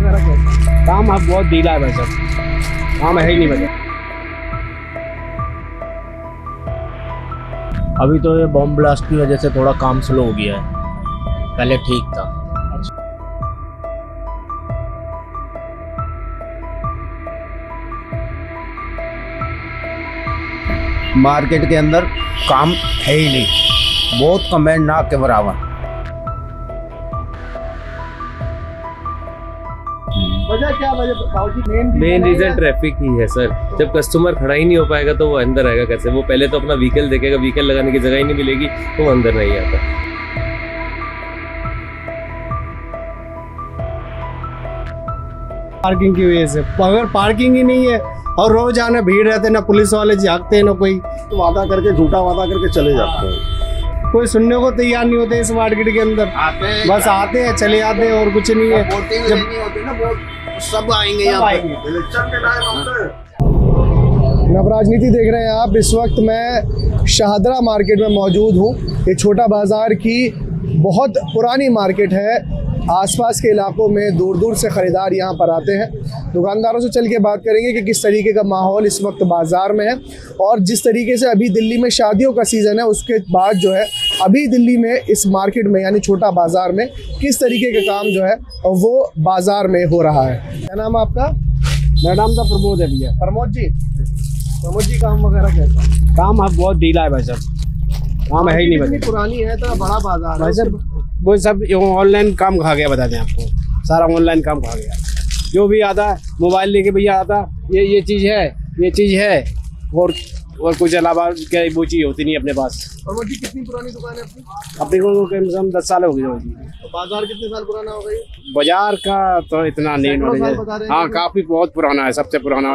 वगैरह कैसा? काम अब बहुत ढीला है भाई साहब, काम है ही नहीं भाई। अभी तो ये बॉम्ब ब्लास्ट की वजह से थोड़ा काम स्लो हो गया है, पहले ठीक था। मार्केट के अंदर काम है ही नहीं, बहुत कमेंट ना के बराबर। वजह क्या? वजह मेन रीजन ट्रैफिक ही है सर। जब कस्टमर खड़ा ही नहीं हो पाएगा तो वो अंदर आएगा कैसे? वो पहले तो अपना व्हीकल देखेगा, व्हीकल लगाने की जगह ही नहीं मिलेगी तो वो अंदर नहीं आता। पार्किंग की वजह से, अगर पार्किंग ही नहीं है और रोज आना भीड़ रहते, ना पुलिस वाले झांकते हैं ना कोई, तो वादा करके झूठा वादा करके चले जाते हैं। कोई सुनने को तैयार नहीं होते इस मार्केट के अंदर। बस आते हैं चले जाते हैं और कुछ नहीं है। जब नहीं होती ना वो सब आएंगे यहाँ पे। इलेक्शन के टाइम नव राजनीति देख रहे हैं आप। इस वक्त मैं शाहदरा मार्केट में मौजूद हूँ। ये छोटा बाजार की बहुत पुरानी मार्केट है। आसपास के इलाकों में दूर दूर से ख़रीदार यहाँ पर आते हैं। दुकानदारों से चल के बात करेंगे कि किस तरीके का माहौल इस वक्त बाज़ार में है, और जिस तरीके से अभी दिल्ली में शादियों का सीज़न है उसके बाद जो है अभी दिल्ली में इस मार्केट में यानी छोटा बाज़ार में किस तरीके का काम जो है वो बाज़ार में हो रहा है। क्या नाम है आपका? मेरा नाम तो प्रमोद है भैया। प्रमोद जी काम वगैरह कैसा? काम अब बहुत ढीला है भाई साहब, काम है ही नहीं भाई। पुरानी है तो बड़ा बाजार भाई साहब, वो सब ऑनलाइन काम खा गया, बता दें आपको, सारा ऑनलाइन काम खा गया। जो भी आता मोबाइल लेके भैया आता, ये चीज़ है, ये चीज़ है, और कुछ अलावा क्या वो चीज़ होती नहीं अपने पास। और वो जी कितनी पुरानी दुकान है अपनी? अपने को कम से कम 10 साल हो गए जी। तो बाजार कितने साल पुराना हो गई? बाजार का तो इतना नहीं नॉलेज है। हाँ, काफ़ी बहुत पुराना है, सबसे पुराना है।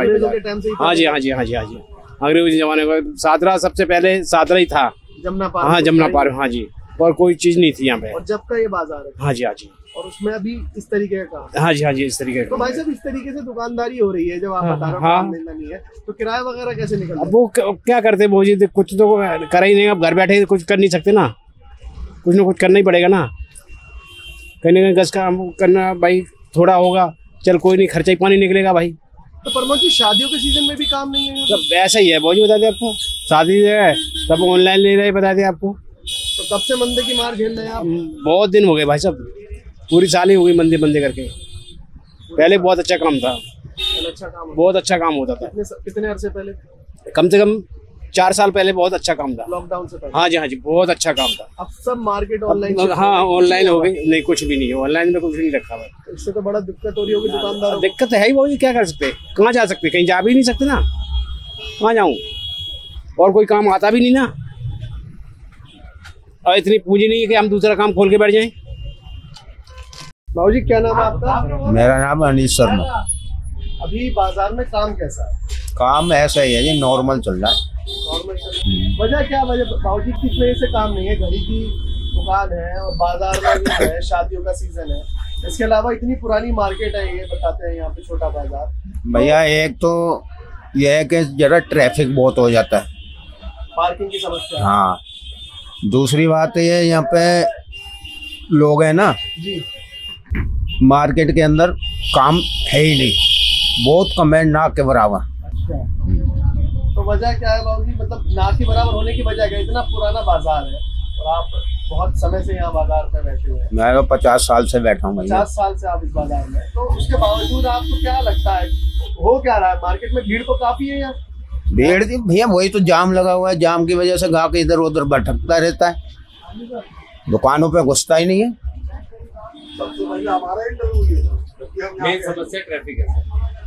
हाँ जी, हाँ जी, हाँ जी, हाँ जी। अंग्रेजी जमाने में सादरा सबसे पहले सादरा ही था, जमुना पार। हाँ, जमुना पार, हाँ जी। और कोई चीज़ नहीं थी यहाँ पे। और जब का ये बाजार है? हाँ जी, हाँ जी। और उसमें अभी इस तरीके का काम? हाँ जी, हाँ जी, इस तरीके का। तो भाई साहब, इस तरीके से दुकानदारी हो रही है, जब आप बता रहे हो काम धंधा नहीं है, तो किराया वगैरह कैसे निकलता है? अब वो क्या करते हैं जी, कुछ तो कर ही नहीं। अब घर बैठे कुछ कर नहीं सकते ना, कुछ ना कुछ करना ही पड़ेगा ना। कहीं ना कहीं गस का करना भाई, थोड़ा होगा चल कोई नहीं, खर्चा ही पानी निकलेगा भाई। तो प्रमोद जी, शादियों के सीजन में भी काम नहीं है? सब ऐसा ही है जी, बता दें आपको, शादी है सब ऑनलाइन ले रहे, बता दें आपको। तो कब से मंदे की मार झेल रहे हैं आप? बहुत दिन हो गए भाई साहब, पूरी साल ही हो गई मंदे बंदे करके। पहले बहुत अच्छा काम था, अच्छा काम, बहुत अच्छा काम होता था। कितने अरसे पहले? कम से कम 4 साल पहले बहुत अच्छा काम था, लॉकडाउन से पहले। हाँ जी, हाँ जी, बहुत अच्छा काम था। अब सब मार्केट ऑनलाइन। हाँ, ऑनलाइन हो गई, नहीं कुछ भी नहीं है ऑनलाइन में, कुछ नहीं रखा हुआ। इससे तो बड़ा दिक्कत हो रही होगी दुकानदारों। दिक्कत है ही, वो क्या कर सकते, कहाँ जा सकते, कहीं जा भी नहीं सकते ना, कहाँ जाऊँ, और कोई काम आता भी नहीं ना, और इतनी पूंजी नहीं है कि हम दूसरा काम खोल के बैठ जाएं। बाबू जी, क्या नाम है आपका? मेरा नाम अनिश शर्मा। अभी बाजार में काम कैसा है? काम ऐसा ही है जी, नॉर्मल चल रहा है। नॉर्मल। वजह क्या? वजह बाबू जी किस वजह से काम नहीं है? घड़ी की दुकान है और बाजार में भी है, शादियों का सीजन है, इसके अलावा इतनी पुरानी मार्केट है, ये बताते हैं यहाँ पे छोटा बाजार। भैया एक तो यह है कि जरा ट्रैफिक बहुत हो जाता है, पार्किंग की समस्या। हाँ। दूसरी बात ये यहाँ पे लोग हैं ना जी, मार्केट के अंदर काम है ही नहीं, बहुत कमेंट ना के बराबर। अच्छा, तो वजह क्या है बाबू जी? मतलब ना के बराबर होने की वजह क्या? इतना पुराना बाजार है और आप बहुत समय से यहाँ बाजार में बैठे हुए हैं। मैं तो 50 साल से बैठा हूँ। 50 साल से आप इस बाजार में, तो उसके बावजूद आपको क्या लगता है हो क्या रहा है? मार्केट में भीड़ तो काफी है यहाँ। भीड़ भैया वही तो जाम लगा हुआ है, जाम की वजह से ग्राहक इधर उधर भटकता रहता है, दुकानों पे घुसता ही नहीं है। मेन समस्या ट्रैफिक है,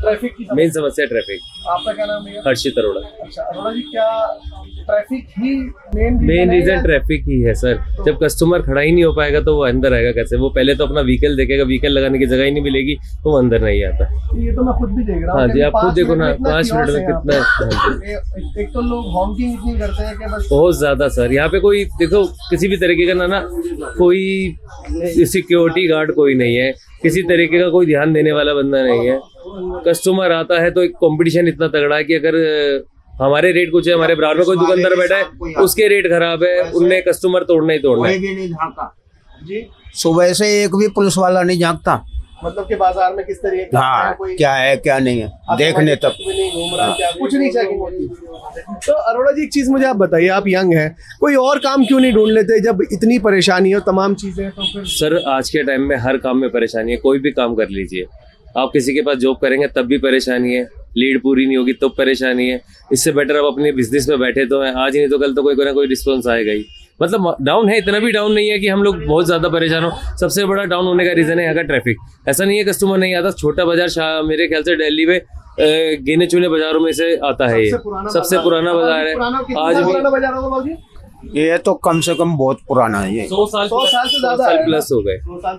ट्रैफिक की मेन समस्या ट्रैफिक। आपका क्या नाम है? हर्षित अरोड़ा। अच्छा अरोड़ा जी, क्या ट्रैफिक ही मेन रीजन ट्रैफिक ही है सर। जब कस्टमर खड़ा ही नहीं हो पाएगा तो वो अंदर आएगा कैसे? वो पहले तो अपना व्हीकल देखेगा, व्हीकल लगाने की जगह ही नहीं मिलेगी तो वो अंदर नहीं आता। ये तो मैं खुद भी देख रहा हूँ। हाँ जी, आप खुद देखो ना, 5 मिनट में कितना। एक तो लोग हॉकिंग इतनी करते हैं कि बस बहुत ज्यादा सर। यहाँ पे कोई देखो किसी भी तरीके का ना कोई सिक्योरिटी गार्ड कोई नहीं है, किसी तरीके का कोई ध्यान देने वाला बंदा नहीं है। कस्टमर आता है तो एक कंपटीशन इतना तगड़ा है कि अगर हमारे रेट कुछ है, हमारे बराबर में कोई दुकानदार बैठा है उसके रेट खराब है, उनने कस्टमर तोड़ना ही तोड़ना है। जी, सुबह से एक भी पुलिस वाला नहीं झांकता। मतलब के बाजार में किस तरीके का हाँ है, कोई क्या है क्या नहीं है देखने तक। भी नहीं घूम रहा, क्या कुछ नहीं चेकिंग होती। तो अरोड़ा जी एक चीज मुझे आप बताइए, आप यंग हैं, कोई और काम क्यों नहीं ढूंढ लेते जब इतनी परेशानी हो, तमाम चीजें हैं, तो फिर सर आज के टाइम में हर काम में परेशानी है। कोई भी काम कर लीजिए, आप किसी के पास जॉब करेंगे तब भी परेशानी है, लीड पूरी नहीं होगी तो परेशानी है। इससे बेटर आप अपने बिजनेस में बैठे तो हैं, आज नहीं तो कल तो कोई ना कोई रिस्पॉन्स आएगा ही। मतलब डाउन है, इतना भी डाउन नहीं है कि हम लोग बहुत ज़्यादा परेशान हो। सबसे बड़ा डाउन होने का रीज़न है यहाँ का ट्रैफिक। ऐसा नहीं है कस्टमर नहीं आता, छोटा बाजार मेरे ख्याल से दिल्ली में गिने चुने बाजारों में से आता है। ये सबसे पुराना बाजार है आज भी। बाजार होगा बाबूजी? ये तो कम से कम बहुत पुराना है ये, 100 साल 100 साल से ज्यादा 100 साल है। प्लस हो गए,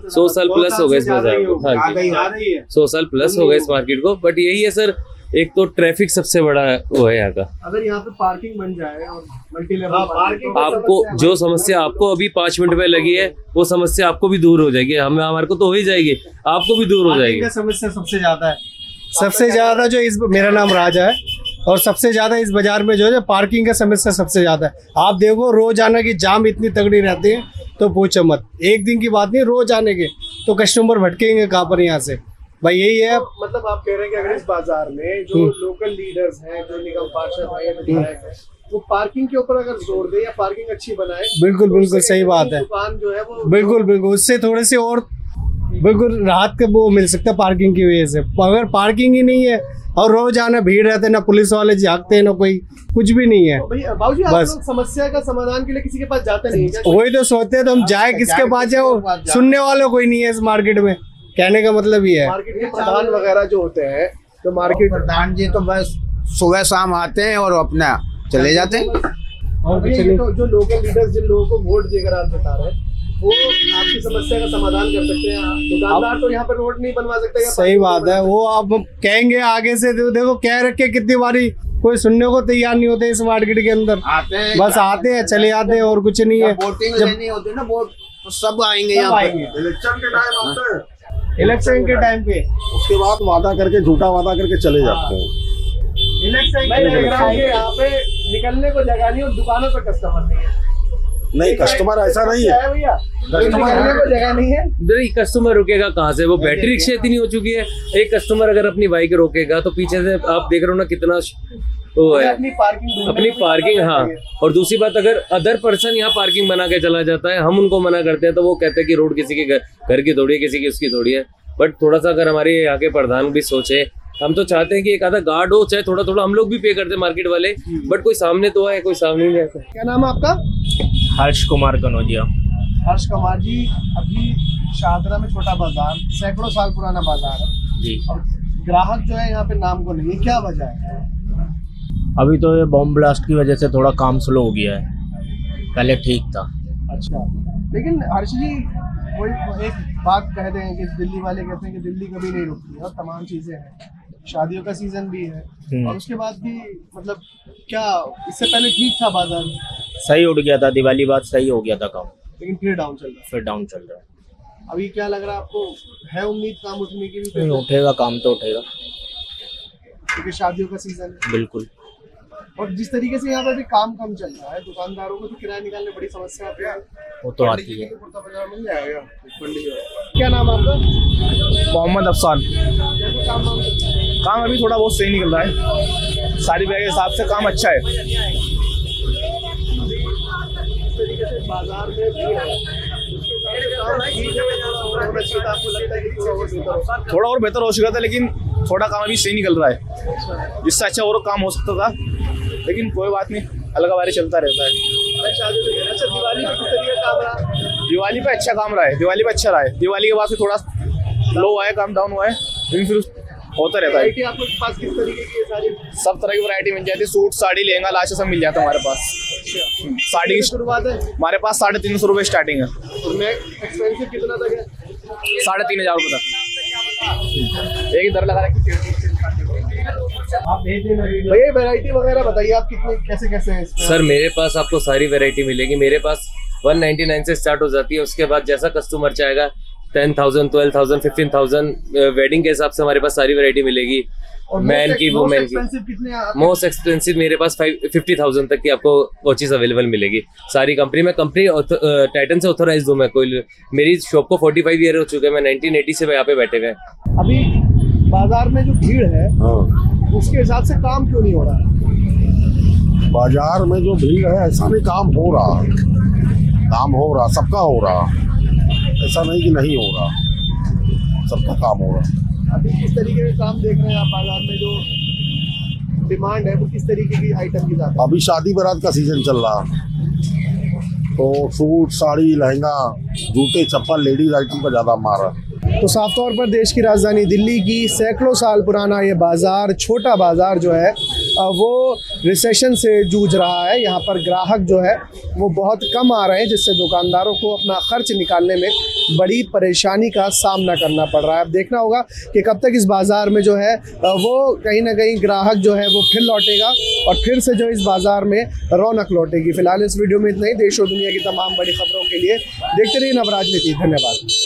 100 साल प्लस हो गए इस बाजार को। हाँ जी, 100 साल प्लस हो गए इस मार्केट को। बट यही है सर, एक तो ट्रैफिक सबसे बड़ा वो है यहाँ का। अगर यहाँ पे पार्किंग बन जाए और मल्टी लेवल पार्किंग, आपको जो समस्या आपको अभी 5 मिनट में लगी है वो समस्या आपको भी दूर हो जाएगी। हमारे को तो हो ही जाएगी, आपको भी दूर हो जाएगी। समस्या सबसे ज्यादा है, सबसे ज्यादा जो इस, मेरा नाम राजा है और सबसे ज्यादा इस बाजार में जो है पार्किंग का समस्या सबसे ज्यादा है। आप देखो रोज आने की जाम इतनी तगड़ी रहती है तो पूछो मत, एक दिन की बात नहीं, रोज आने के तो कस्टमर भटकेंगे कहाँ पर यहाँ से। भाई यही है, मतलब आप कह रहे हैं कि अगर इस बाजार में जो लोकल लीडर्स हैं, जो निगम पार्षद हैं, वो पार्किंग के ऊपर अगर जोर दे या पार्किंग अच्छी बनाए, बिल्कुल बिल्कुल सही बात है, दुकान जो है वो बिल्कुल बिल्कुल उससे थोड़े से और बिल्कुल राहत का वो मिल सकता है पार्किंग की वजह से। अगर पार्किंग ही नहीं है और रोज आना भीड़ रहते हैं, ना पुलिस वाले झाँकते हैं, ना कोई कुछ भी नहीं है। बाबूजी बस समस्या का समाधान के लिए किसी के पास जाते नहीं है, वही तो सोचते हैं तो हम जाए किसके पास जाए, सुनने वाले कोई नहीं है इस मार्केट में। कहने का मतलब ये है, मार्केट के प्रधान वगैरह जो होते हैं, तो मार्केट प्रधान जी तो बस सुबह शाम आते हैं और अपना चले जाते हैं। और जो लोकल लीडर्स जिन लोगों को वोट देकर आप बता रहे हैं, वो आपकी समस्या का समाधान कर सकते हैं। दुकानदार तो यहाँ पर रोड नहीं बनवा सकते। सही बात है, वो आप कहेंगे आगे से, देखो कह रखे कितनी बारी, कोई सुनने को तैयार नहीं होते इस मार्केट के अंदर। आते हैं, बस आते हैं चले जाते हैं और कुछ नहीं है। वोटिंग लेनी होती है ना, वोट तो सब आएंगे यहाँ पे। इलेक्शन के टाइम आते हैं, इलेक्शन के टाइम पे उसके बाद वादा करके, झूठा वादा करके चले जाते हैं। इलेक्शन के यहाँ पे निकलने को जगह नहीं और दुकानों पे कस्टमर नहीं है। नहीं, कस्टमर ऐसा नहीं है भैया, निकलने को जगह नहीं है। कस्टमर रुकेगा कहाँ से? वो बैटरी रिक्शा इतनी हो चुकी है। एक कस्टमर अगर अपनी बाइक रोकेगा तो पीछे से आप देख रहे हो ना कितना वो है, अपनी पार्किंग। हाँ, और दूसरी बात, अगर अदर पर्सन यहाँ पार्किंग बना के चला जाता है, हम उनको मना करते हैं तो वो कहते हैं कि रोड किसी के घर की थोड़ी है, किसी की उसकी थोड़ी है। बट थोड़ा सा अगर हमारे यहाँ के प्रधान भी सोचे, हम तो चाहते हैं कि एक आधा गार्ड हो, चाहे थोड़ा थोड़ा हम लोग भी पे करते हैं मार्केट वाले, बट कोई सामने तो आए, कोई सामने नहीं आता। क्या नाम है आपका? हर्ष कुमार कनौजिया। हर्ष कुमार जी, अभी शाहदरा में छोटा बाजार सैकड़ों साल पुराना बाजार है जी, और ग्राहक जो है यहाँ पे नाम को नहीं है, क्या वजह है? अभी तो ये बॉम्ब ब्लास्ट की वजह से थोड़ा काम स्लो हो गया है, पहले ठीक था। अच्छा, लेकिन हर्ष जी वही एक बात कह दें कि दिल्ली वाले कहते हैं कि दिल्ली कभी नहीं रुकती और तमाम चीज़ें हैं, शादियों का सीजन भी है और उसके बाद भी मतलब क्या इससे पहले ठीक था बाजार? सही उठ गया था, दिवाली बाद सही हो गया था काम, लेकिन फिर डाउन चल रहा है। फिर डाउन चल रहा है। अभी क्या लग रहा है आपको, है उम्मीद काम उठने की भी? नहीं, उठेगा काम तो उठेगा, क्योंकि शादियों का सीजन है। बिल्कुल। और जिस तरीके से यहाँ पे भी काम कम चल रहा है, दुकानदारों को तो किराया निकालने बड़ी समस्या आती है। वो तो आती है। मिल जाएगा। क्या नाम है आपका? मोहम्मद अफसान। कैसे काम काम अभी थोड़ा बहुत सही निकल रहा है, सारी बैग के हिसाब से काम अच्छा है। तरीके से बाजार में भी है, थोड़ा और बेहतर हो चुका था, लेकिन थोड़ा काम अभी सही निकल रहा है, जिससे अच्छा और काम हो सकता था, लेकिन कोई बात नहीं, अलग बारी चलता रहता है। अच्छा, दिवाली में किस तरीके का काम रहा? दिवाली पे अच्छा काम रहा है, दिवाली पे अच्छा रहा है। दिवाली के बाद से थोड़ा लो आया, काम डाउन हुआ है, लेकिन फिर होता रहता है। वैरायटी आपके पास किस तरीके की है? सारी सब तरह की वैरायटी मिल जाती है, सूट, साड़ी, लहंगा, लाचा सब मिल जाता है हमारे पास। साड़ी की शुरुआत है हमारे पास 350 रुपये स्टार्टिंग है। और मैं एक्सपेंसिव कितना तक है? 3500 रुपये तक। एक दर लगा रखी भैया, वैरायटी वगैरह बताइए आप कितने कैसे कैसे हैं इसमें? सर मेरे पास आपको सारी वैरायटी मिलेगी। मेरे पास 199 से स्टार्ट हो जाती है, उसके बाद जैसा कस्टमर चाहेगा 10,000, 12,000, 15,000 वेडिंग के हिसाब से हमारे पास सारी वैरायटी मिलेगी। मैन की, वुमेन की। कितने मोस्ट एक्सपेंसिव मेरे पास 50,000 तक की आपको वॉचेस अवेलेबल मिलेगी। सारी कंपनी में टाइटन से ऑथोराइज हूँ मैं। कोई मेरी शॉप को 45 ईयर हो चुके हैं। मैं 1980 से यहाँ पे बैठे हुए हैं। अभी बाजार में जो भीड़ है उसके हिसाब से काम क्यों नहीं हो रहा है? बाजार में जो भीड़ है ऐसा नहीं, काम हो रहा, काम हो रहा, सबका हो रहा, ऐसा नहीं कि नहीं हो रहा, सबका काम हो रहा। अभी किस तरीके के काम देख रहे हैं आप बाजार में? जो डिमांड है वो किस तरीके की आइटम की जाती है? अभी शादी बारात का सीजन चल रहा, तो सूट, साड़ी, लहंगा, जूते, चप्पल, लेडीज आइटम पर ज़्यादा मार है। तो साफ तौर पर देश की राजधानी दिल्ली की सैकड़ों साल पुराना ये बाज़ार, छोटा बाज़ार जो है वो रिसेशन से जूझ रहा है। यहाँ पर ग्राहक जो है वो बहुत कम आ रहे हैं, जिससे दुकानदारों को अपना खर्च निकालने में बड़ी परेशानी का सामना करना पड़ रहा है। अब देखना होगा कि कब तक इस बाज़ार में जो है वो कहीं ना कहीं ग्राहक जो है वो फिर लौटेगा और फिर से जो इस बाज़ार में रौनक लौटेगी। फिलहाल इस वीडियो में इतना ही। देश और दुनिया की तमाम बड़ी खबरों के लिए देखते रहिए नवराज नीति। धन्यवाद।